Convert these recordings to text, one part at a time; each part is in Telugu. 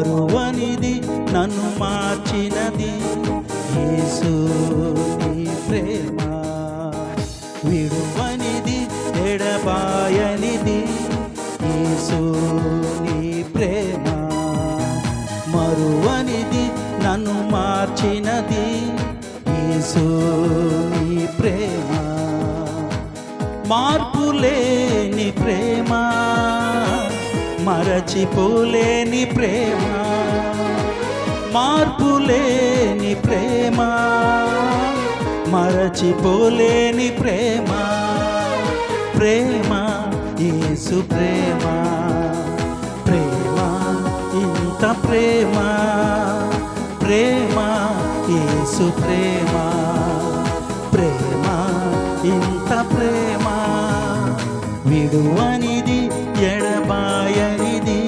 మరువనిది నన్ను మార్చినది యేసు నీ ప్రేమ. విడువనిది ఎడబాయనిది యేసు నీ ప్రేమ. మరువనిది నన్ను మార్చినది యేసు నీ ప్రేమ. మార్పులేని ప్రేమ, మరచిపోలేని ప్రేమ. మార్పులేని ప్రేమ, మరచిపోలేని ప్రేమ. ప్రేమ యేసు ప్రేమ. ప్రేమ ఇంత ప్రేమ. ప్రేమ యేసు ప్రేమ. ప్రేమ ఇంత ప్రేమ. విడువనిది ఎడబాయనిది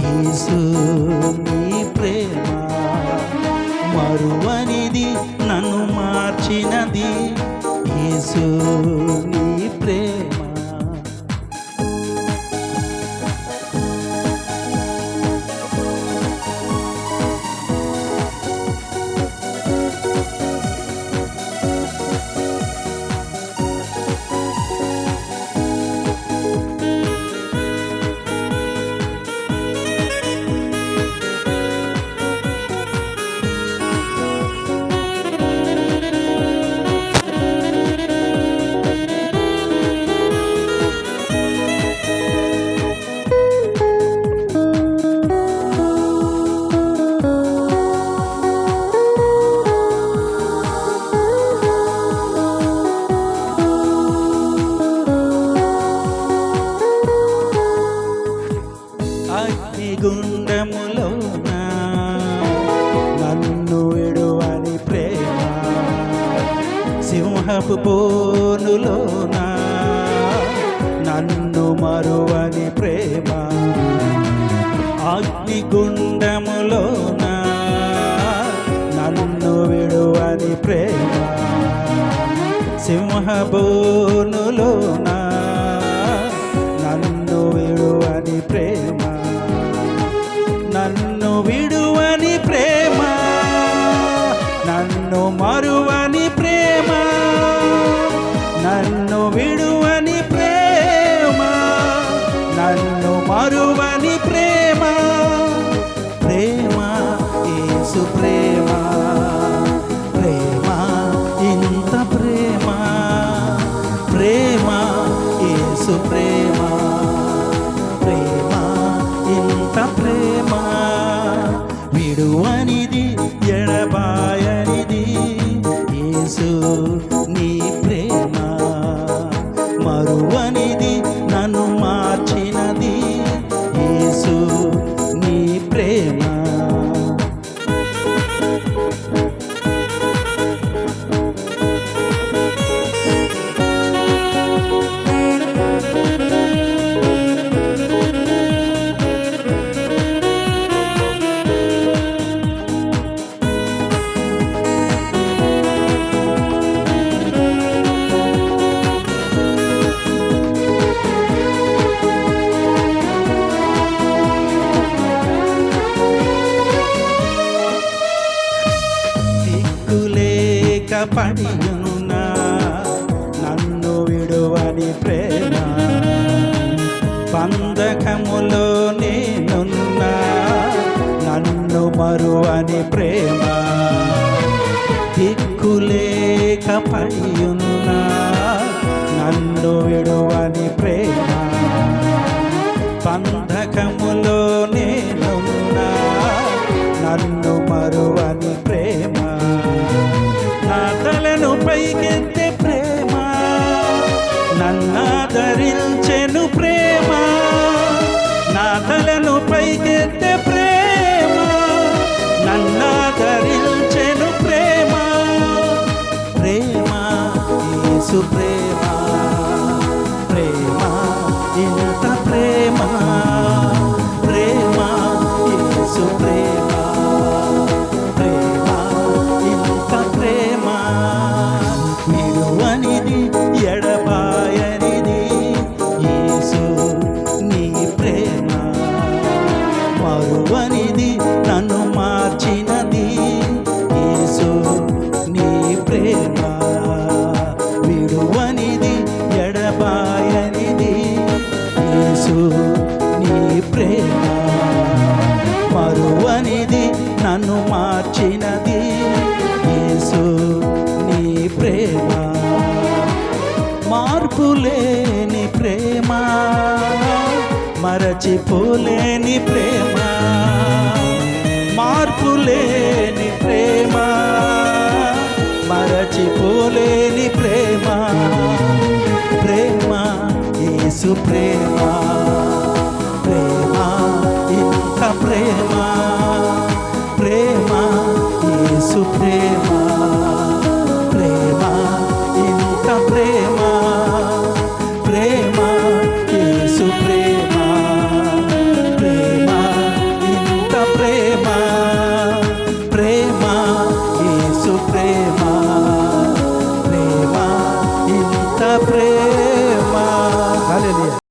యేసు నీ ప్రేమ. మరువనిది నన్ను మార్చినది యేసు నీ ప్రేమ. అగ్నిగుండములోన నన్ను విడువని ప్రేమ. సింహపు బోనులోన నన్ను మరువని ప్రేమ. అగ్నిగుండములోన నన్ను విడువని ప్రేమ. సింహబోనులోన నన్ను విడువని ప్రేమ. నన్ను విడువని ప్రేమ, నన్ను మరువని ప్రేమ. నన్ను విడువని ప్రేమ, నన్ను మరువని ప్రేమ. ప్రేమ యేసు ప్రేమ. ప్రేమ ఇంత ప్రేమ. ప్రేమ యేసు ప్రేమ. ప్రేమ ఇంత ప్రేమ. విడువనిది ఎడబాయనిది యేసు నీ ప్రేమ. మరువనిది నన్ను మార్చినది యేసు నీ ప్రేమ. పడియున్నా నన్ను విడువని ప్రేమ. బంధకములో నేనున్నా నన్ను మరువని ప్రేమ. దిక్కులేక పడియున్నా నన్ను విడువని ప్రేమ. బంధకములో నేనున్నా నన్ను మరువని ప్రేమ. నా తలను పైకెత్తే ప్రేమ, నన్నాదరించెను ప్రేమ. నా తలను పైకెత్తే ప్రేమ, నన్నాదరించెను ప్రేమ. ప్రేమ యేసు ప్రేమ. ప్రేమ ఇంత ప్రేమ. మరువనిది నన్ను మార్చినది యేసు నీ ప్రేమ, మార్పులేని ప్రేమ, మరచిపోలేని ప్రేమ, మార్పులేని ప్రేమ, మరచిపోలేని ప్రేమ, ప్రేమ యేసు ప్రేమ.